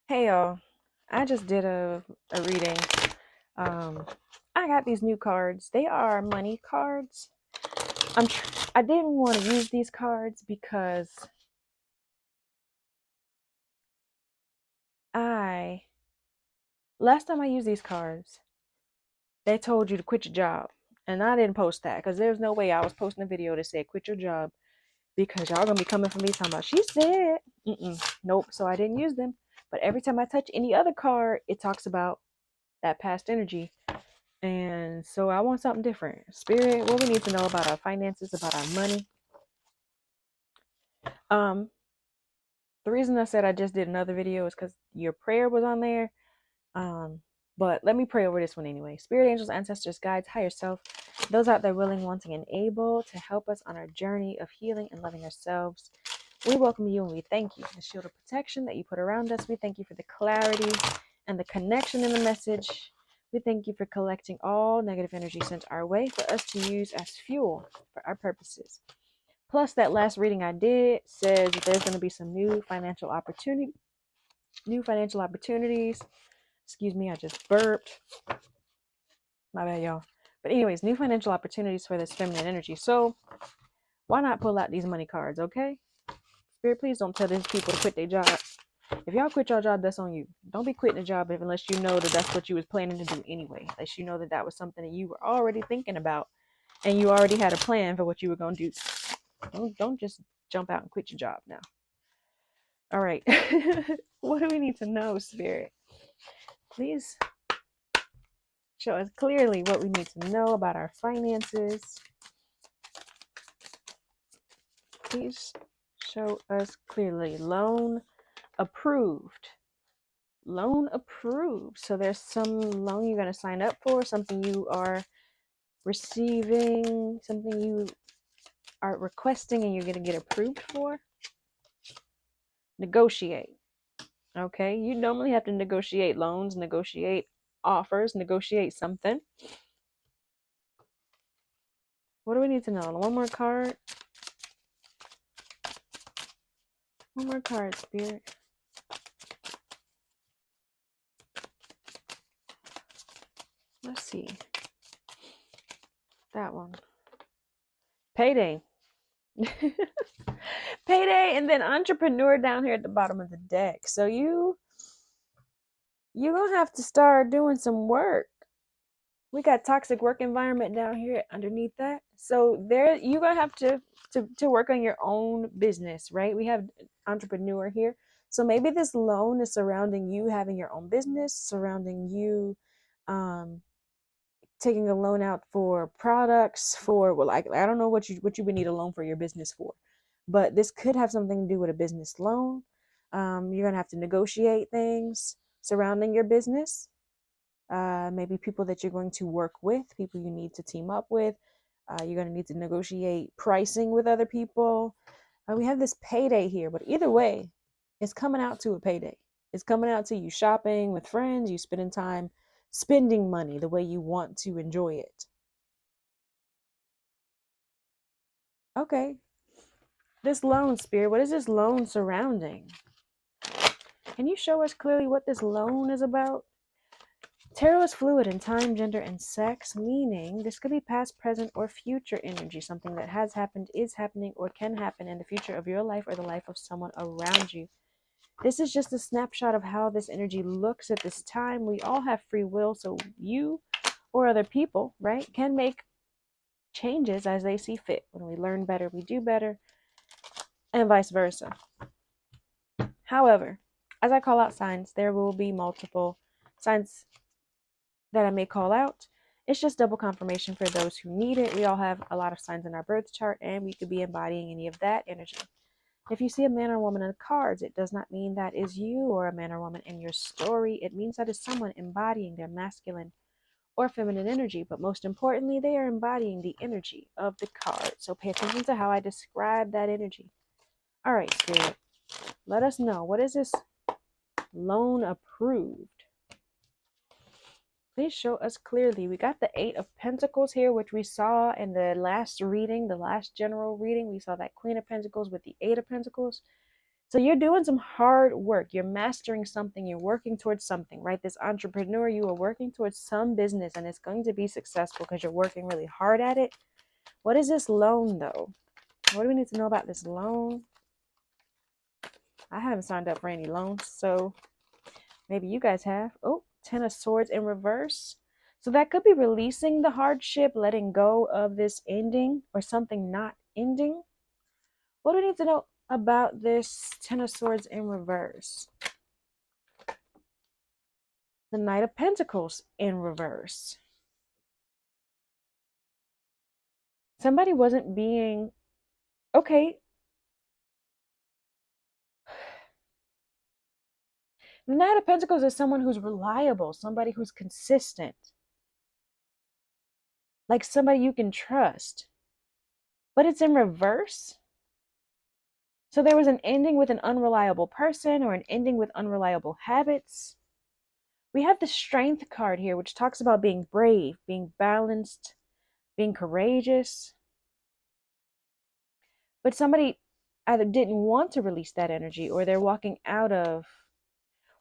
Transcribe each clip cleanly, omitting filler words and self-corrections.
Hey y'all, I just did a reading. Um, I got these new cards. They are money cards. I didn't want to use these cards because I last time I used these cards, they told you to quit your job, and I didn't post that because there's no way I was posting a video that said quit your job because y'all gonna be coming for me talking about she said. Nope. So I didn't use them. But every time I touch any other card, it talks about that past energy. And so I want something different. Spirit, what we need to know about our finances, about our money. Um, the reason I said I just did another video is because your prayer was on there. Um, but let me pray over this one anyway. Spirit, angels, ancestors, guides, higher self, those out there willing, wanting, and able to help us on our journey of healing and loving ourselves. We welcome you and we thank you for the shield of protection that you put around us. We thank you for the clarity and the connection in the message. We thank you for collecting all negative energy sent our way for us to use as fuel for our purposes. Plus, that last reading I did says that there's going to be some new financial opportunities. Excuse me, I just burped. My bad, y'all. But anyways, new financial opportunities for this feminine energy. So why not pull out these money cards, okay? Spirit, please don't tell these people to quit their job. If y'all quit your job, that's on you. Don't be quitting a job unless you know that that's what you was planning to do anyway. Unless you know that that was something that you were already thinking about and you already had a plan for what you were going to do. Don't just jump out and quit your job now. All right. What do we need to know, Spirit? Please show us clearly what we need to know about our finances. Please show us clearly. Loan approved. Loan approved. So there's some loan you're going to sign up for, something you are receiving, something you are requesting and you're going to get approved for. Negotiate. Okay. You normally have to negotiate loans, negotiate offers, negotiate something. What do we need to know? One more card. One more card, Spirit. Let's see. That one. Payday. Payday and then entrepreneur down here at the bottom of the deck. So you're going to have to start doing some work. We got toxic work environment down here underneath that. So there you're going to have to work on your own business, right? We have entrepreneur here. So maybe this loan is surrounding you having your own business, surrounding you um taking a loan out for products for, well, like I don't know what you would need a loan for your business for, but this could have something to do with a business loan. You're gonna have to negotiate things surrounding your business. Maybe people that you're going to work with, people you need to team up with. You're going to need to negotiate pricing with other people. We have this payday here, but either way, it's coming out to a payday. It's coming out to you shopping with friends, you spending time spending money the way you want to enjoy it. Okay, this loan, Spirit, what is this loan surrounding? Can you show us clearly what this loan is about? Tarot is fluid in time, gender, and sex, meaning this could be past, present, or future energy, something that has happened, is happening, or can happen in the future of your life or the life of someone around you. This is just a snapshot of how this energy looks at this time. We all have free will, so you or other people, right, can make changes as they see fit. When we learn better, we do better, and vice versa. However, as I call out signs, there will be multiple signs that I may call out. It's just double confirmation for those who need it. We all have a lot of signs in our birth chart, and we could be embodying any of that energy. If you see a man or woman in the cards, it does not mean that is you or a man or woman in your story. It means that is someone embodying their masculine or feminine energy, but most importantly, they are embodying the energy of the card. So pay attention to how I describe that energy. All right, Spirit, let us know. What is this loan approved? Please show us clearly. We got the Eight of Pentacles here, which we saw in the last reading, the last general reading. We saw that Queen of Pentacles with the Eight of Pentacles. So you're doing some hard work. You're mastering something. You're working towards something, right? This entrepreneur, you are working towards some business and it's going to be successful because you're working really hard at it. What is this loan, though? What do we need to know about this loan? I haven't signed up for any loans, so maybe you guys have. Oh, 10 of Swords in reverse. So that could be releasing the hardship, letting go of this ending or something not ending. What do we need to know about this 10 of Swords in reverse? The Knight of Pentacles in reverse. Somebody wasn't being okay. The Knight of Pentacles is someone who's reliable, somebody who's consistent, like somebody you can trust. But it's in reverse. So there was an ending with an unreliable person or an ending with unreliable habits. We have the Strength card here, which talks about being brave, being balanced, being courageous. But somebody either didn't want to release that energy or they're walking out of.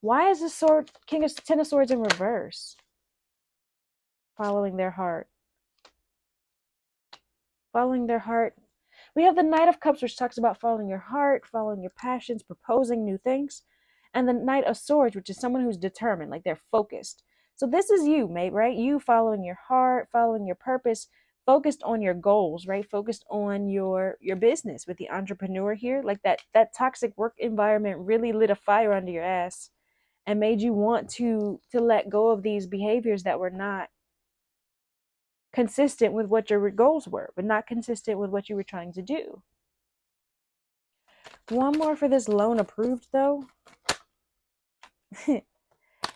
Why is the sword, Ten of Swords in reverse? Following their heart. Following their heart. We have the Knight of Cups, which talks about following your heart, following your passions, proposing new things. And the Knight of Swords, which is someone who's determined, like they're focused. So this is you, mate, right? You following your heart, following your purpose, focused on your goals, right? Focused on your business with the entrepreneur here. Like that toxic work environment really lit a fire under your ass and made you want to let go of these behaviors that were not consistent with what your goals were, but not consistent with what you were trying to do. One more for this loan approved, though.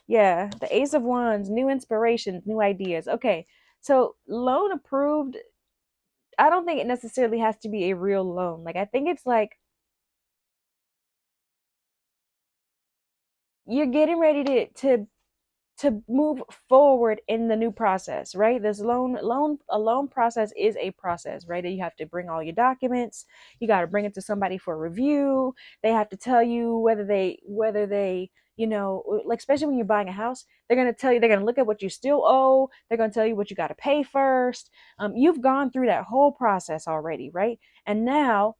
Yeah, the Ace of Wands, new inspirations, new ideas. Okay, so loan approved, I don't think it necessarily has to be a real loan. Like, I think it's like you're getting ready to move forward in the new process, right? This loan process is a process, right? You have to bring all your documents. You got to bring it to somebody for review. They have to tell you whether they like, especially when you're buying a house, they're going to tell you, they're going to look at what you still owe. They're going to tell you what you got to pay first. You've gone through that whole process already, right? And now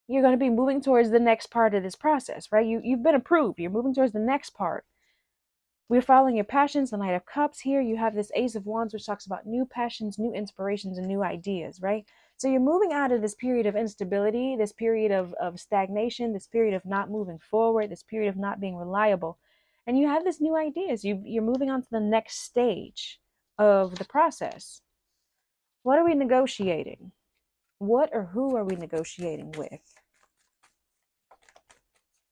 you're going to be moving towards the next part of this process, right? You've been approved. You're moving towards the next part. We're following your passions, the Knight of Cups here. You have this Ace of Wands, which talks about new passions, new inspirations, and new ideas, right? So you're moving out of this period of instability, this period of stagnation, this period of not moving forward, this period of not being reliable. And you have this new ideas. You're moving on to the next stage of the process. What are we negotiating? What or who are we negotiating with?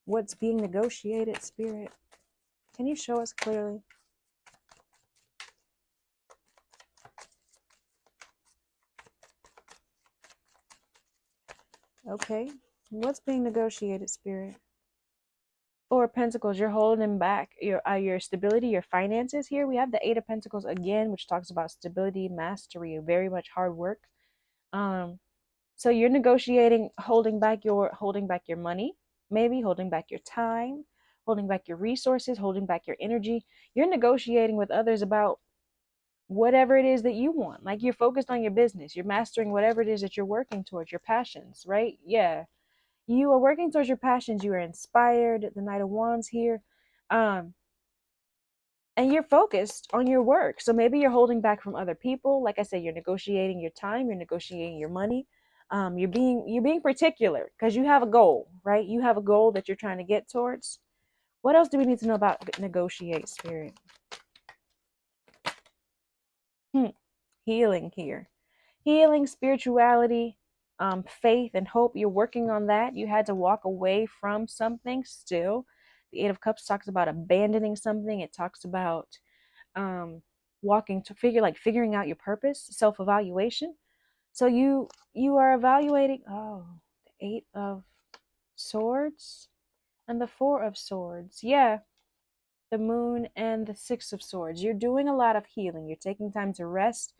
What's being negotiated, Spirit? Can you show us clearly? Okay. What's being negotiated, Spirit? Four of Pentacles, you're holding back your stability, your finances here. We have the Eight of Pentacles again, which talks about stability, mastery, very much hard work. So you're negotiating, holding back your money, maybe holding back your time, holding back your resources, holding back your energy. You're negotiating with others about whatever it is that you want. Like, you're focused on your business. You're mastering whatever it is that you're working towards, your passions, right? Yeah. You are working towards your passions. You are inspired. The Knight of Wands here. Um, and you're focused on your work. So maybe you're holding back from other people. Like I said, you're negotiating your time, you're negotiating your money. You're being particular because you have a goal, right? You have a goal that you're trying to get towards. What else do we need to know about negotiate, Spirit? Healing here. Healing, spirituality, faith, and hope. You're working on that. You had to walk away from something still. The Eight of Cups talks about abandoning something. It talks about walking to figuring out your purpose, self-evaluation. So you are evaluating. Oh, the Eight of Swords and the Four of Swords. Yeah, the Moon and the Six of Swords. You're doing a lot of healing. You're taking time to rest.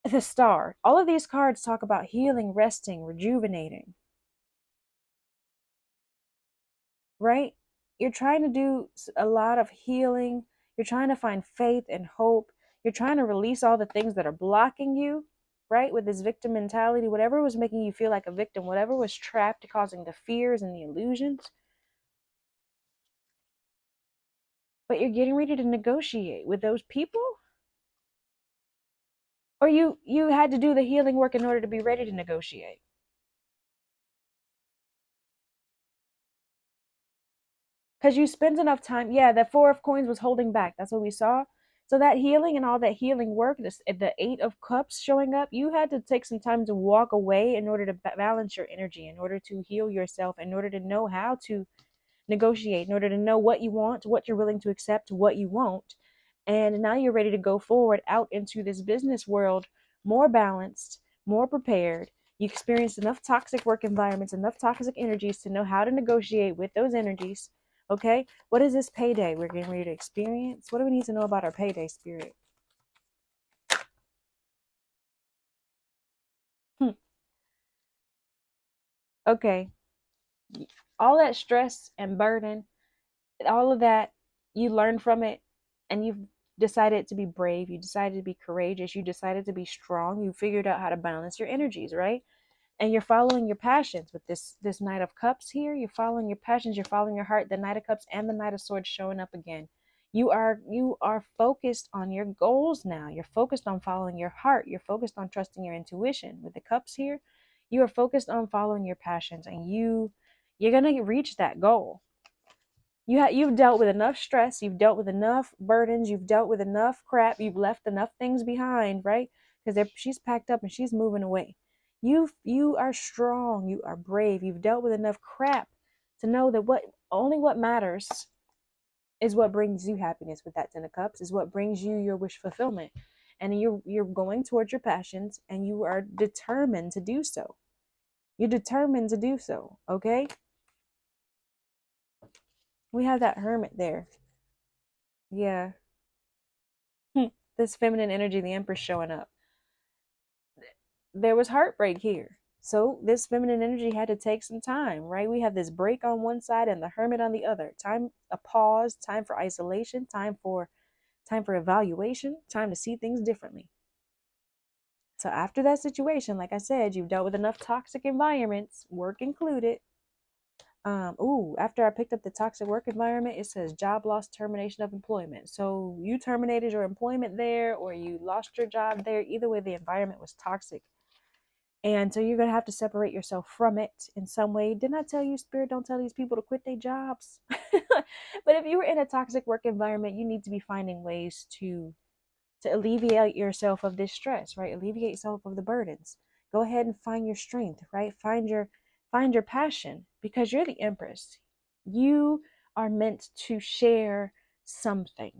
The Star. All of these cards talk about healing, resting, rejuvenating. right? You're trying to do a lot of healing. You're trying to find faith and hope. You're trying to release all the things that are blocking you, right? With this victim mentality, whatever was making you feel like a victim, whatever was trapped, causing the fears and the illusions. But you're getting ready to negotiate with those people, or you had to do the healing work in order to be ready to negotiate. Because you spend enough time. Yeah, that four of coins was holding back. That's what we saw. So that healing and all that healing work, the eight of cups showing up, you had to take some time to walk away in order to balance your energy, in order to heal yourself, in order to know how to negotiate, in order to know what you want, what you're willing to accept, what you won't. And now you're ready to go forward out into this business world more balanced, more prepared. You experienced enough toxic work environments, enough toxic energies to know how to negotiate with those energies. Okay, what is this payday we're getting ready to experience? What do we need to know about our payday, spirit? Hmm. Okay, all that stress and burden, all of that, you learn from it, and you've decided to be brave, you decided to be courageous, you decided to be strong, you figured out how to balance your energies, right? And you're following your passions with this Knight of Cups here. You're following your passions, you're following your heart. The Knight of Cups and the Knight of Swords showing up again. You are focused on your goals now. You're focused on following your heart. You're focused on trusting your intuition. With the cups here, you are focused on following your passions, and you're gonna reach that goal. You've dealt with enough stress, you've dealt with enough burdens, you've dealt with enough crap, you've left enough things behind, right? Because she's packed up and she's moving away. You are strong, you are brave, you've dealt with enough crap to know that what matters is what brings you happiness. With that Ten of Cups is what brings you your wish fulfillment. And you're going towards your passions, and you are determined to do so. You're determined to do so, okay? We have that Hermit there. Yeah. This feminine energy, the Empress showing up. There was heartbreak here. So this feminine energy had to take some time, right? We have this break on one side and the Hermit on the other. Time, a pause, time for isolation, time for evaluation, time to see things differently. So after that situation, like I said, you've dealt with enough toxic environments, work included. After I picked up the toxic work environment, it says job loss, termination of employment. So you terminated your employment there, or you lost your job there. Either way, the environment was toxic. And so you're going to have to separate yourself from it in some way. Didn't I tell you, Spirit, don't tell these people to quit their jobs? But if you were in a toxic work environment, you need to be finding ways to alleviate yourself of this stress, right? Alleviate yourself of the burdens. Go ahead and find your strength, right? Find your passion, because you're the Empress. You are meant to share something.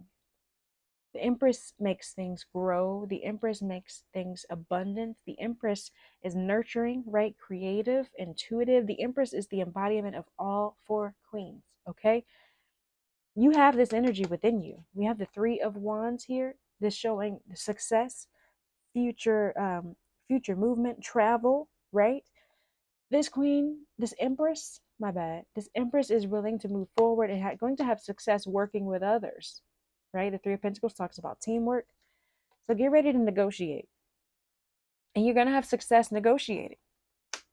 The Empress makes things grow. The Empress makes things abundant. The Empress is nurturing, right? Creative, intuitive. The Empress is the embodiment of all four queens, okay? You have this energy within you. We have the Three of Wands here, this showing success, future movement, travel, right? This queen, this Empress, my bad, this Empress is willing to move forward and going to have success working with others, right? The Three of Pentacles talks about teamwork. So get ready to negotiate. And you're going to have success negotiating,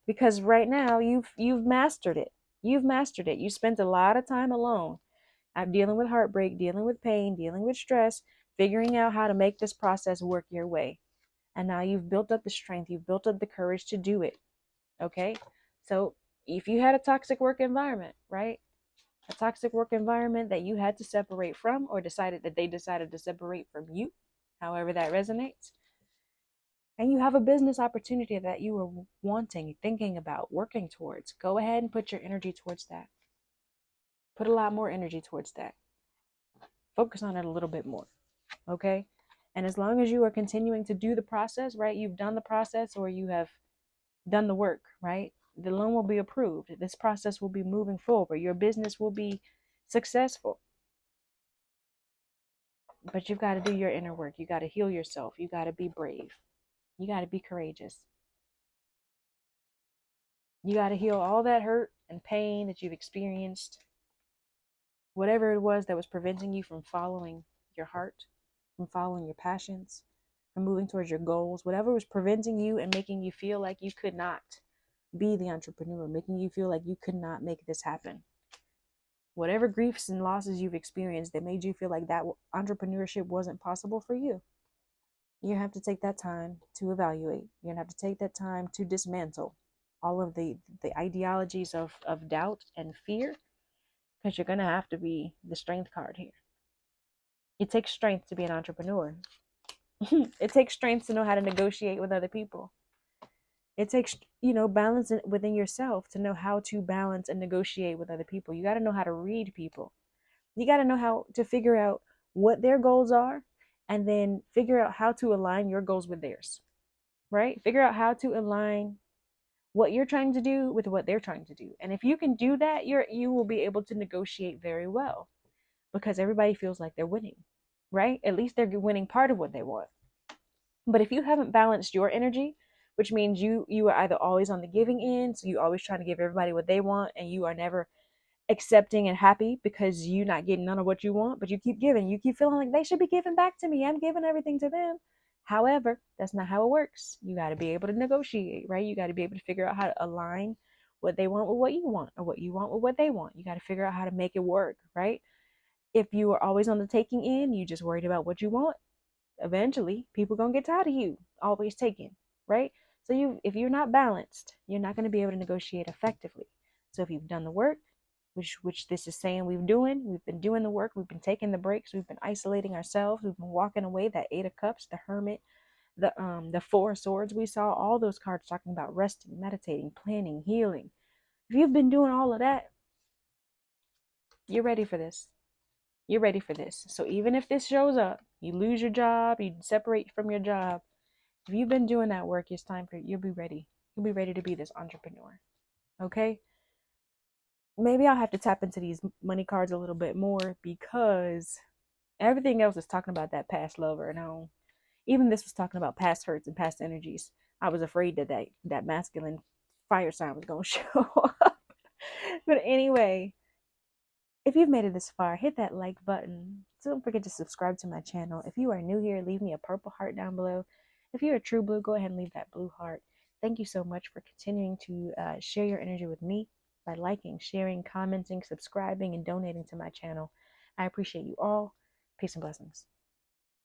because right now you've mastered it. You've mastered it. You spent a lot of time alone. I'm dealing with heartbreak, dealing with pain, dealing with stress, figuring out how to make this process work your way. And now you've built up the strength, you've built up the courage to do it. Okay? So if you had a toxic work environment, right? A toxic work environment that you had to separate from, or decided that they decided to separate from you, however that resonates, and you have a business opportunity that you are wanting, thinking about, working towards, go ahead and put your energy towards that. Put a lot more energy towards that. Focus on it a little bit more. Okay? And as long as you are continuing to do the process, right? You've done the process, or you have done the work, right? The loan will be approved. This process will be moving forward. Your business will be successful. But you've got to do your inner work. You got to heal yourself. You got to be brave. You got to be courageous. You got to heal all that hurt and pain that you've experienced. Whatever it was that was preventing you from following your heart, from following your passions, from moving towards your goals, whatever was preventing you and making you feel like you could not be the entrepreneur, making you feel like you could not make this happen. Whatever griefs and losses you've experienced that made you feel like that entrepreneurship wasn't possible for you, you have to take that time to evaluate. You're gonna have to take that time to dismantle all of the ideologies of doubt and fear, because you're gonna have to be the strength card here. It takes strength to be an entrepreneur. It takes strength to know how to negotiate with other people. It takes, balance within yourself to know how to balance and negotiate with other people. You got to know how to read people. You got to know how to figure out what their goals are, and then figure out how to align your goals with theirs, right? Figure out how to align what you're trying to do with what they're trying to do. And if you can do that, you will be able to negotiate very well, because everybody feels like they're winning, right? At least they're winning part of what they want. But if you haven't balanced your energy, which means you are either always on the giving end, so you always trying to give everybody what they want, and you are never accepting and happy because you're not getting none of what you want, but you keep giving. You keep feeling like they should be giving back to me. I'm giving everything to them. However, that's not how it works. You got to be able to negotiate, right? You got to be able to figure out how to align what they want with what you want, or what you want with what they want. You got to figure out how to make it work, right? If you are always on the taking end, you just worried about what you want, eventually people gonna get tired of you always taking, right? So if you're not balanced, you're not going to be able to negotiate effectively. So if you've done the work, which this is saying we've been doing the work, we've been taking the breaks, we've been isolating ourselves, we've been walking away. That Eight of Cups, the Hermit, the Four of Swords, we saw all those cards talking about resting, meditating, planning, healing. If you've been doing all of that, you're ready for this. You're ready for this. So even if this shows up, you lose your job, you separate from your job, if you've been doing that work, it's time for you'll be ready. You'll be ready to be this entrepreneur. Okay? Maybe I'll have to tap into these money cards a little bit more, because everything else is talking about that past lover, and even this was talking about past hurts and past energies. I was afraid that masculine fire sign was going to show up. But anyway, if you've made it this far, hit that like button. Don't forget to subscribe to my channel. If you are new here, leave me a purple heart down below. If you're a true blue, go ahead and leave that blue heart. Thank you so much for continuing to share your energy with me by liking, sharing, commenting, subscribing, and donating to my channel. I appreciate you all. Peace and blessings.